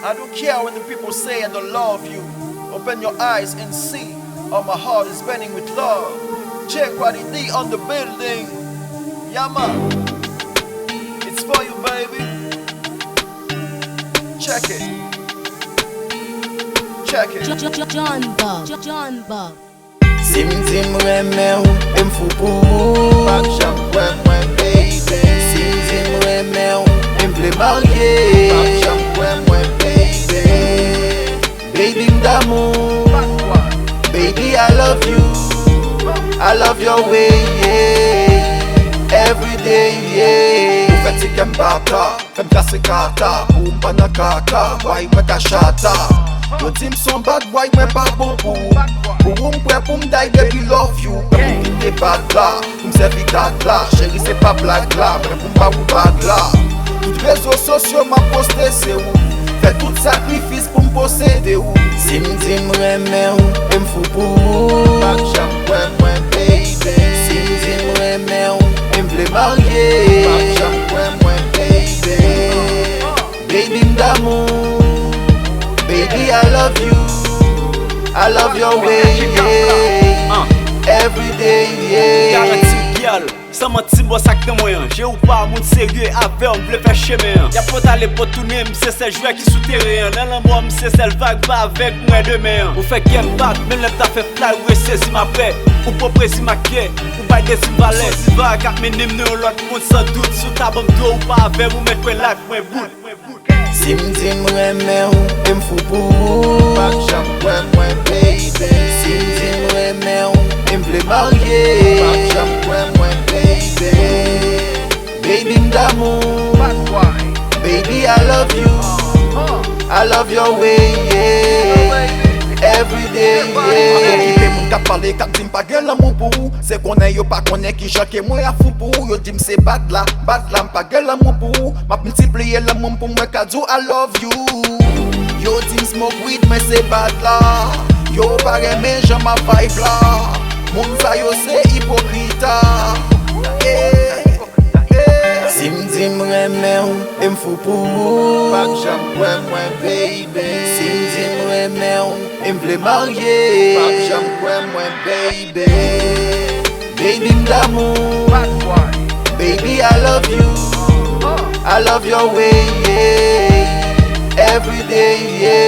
I don't care when the people say I don't love you. Open your eyes and see how my heart is burning with love. Check what it did on the building. Yeah man, it's for you baby. Check it. Check it. Janm. Sim reme ou, em fupou. Pak jam mwen baby. Sim reme ou, em ple marye. Pak jam mwen baby. Baby m'damou. Baby I love you. I love your way, yeah. Every day, yeah. Ou fè ti kem bata, fèm kase kata. Ou m'pana kaka, why mwen ka chata. Yo dim son bad boy, mwen pa bon pou. Pou m'pwe pou m'day, baby love you. Mwen pou m'te bad la, pou m'servi kat la. Chéri se pa blag la, mwen pou m'pa ou bag la. Tout réseaux sociaux m'a posté se ou. Fè tout sakrifis pou m'posede ou. Si m'dim reme ou, m'fupou. Pak jam mwen baby. Si m'dim reme ou, m'vle marye. Pak jam mwen baby. Baby m'damou. Baby, I love you. I love your way, yeah. Every day, yeah. Garanti gyal, sans menti bo sak te mwen. J'ai ou pas moun sérieux avec on vle fè chemin. Y'a pot aller pour tourner, m'se se jouer qui souterrain. Nan lan moi m'se sel vague pas avec moi demain. Ou fait qu'elle bat, mais lève ta fait fly ou saisi ma paix. Ou pour prési ma quai, ou bail des valet. Si va kat menim nou l'autre monde sans doute. Sous ta bombe d'eau ou pas avec ou mettre lac moi bout. Si m'dim reme ou, m'fupou. Pak jam mwen baby. Si m'dim reme ou, m'vle marye. Pak jam mwen baby. Baby m'damou. Baby I love you. I love your way, yeah. Every day, yeah. Moun ka pale kap dim pa gen l'amou pou ou. Se konen yo pa konen ki jake mwen a fou pou ou. Yo dim se bad la m'pa gen l'amou pou ou. Map multipliye l'amou pou mwen ka do I love you. Yo dim smoke weed men se bad la. Yo pare men jan ma vibe la. Moun sa yo se hipokrita, yeah. Si m'dim reme ou, m'fupou. Pak jam mwen baby. Si m'dim reme ou, m'vle marye. Pak jam mwen baby. Baby m'damou. Baby I love you. I love your way, yeah. Every day, yeah.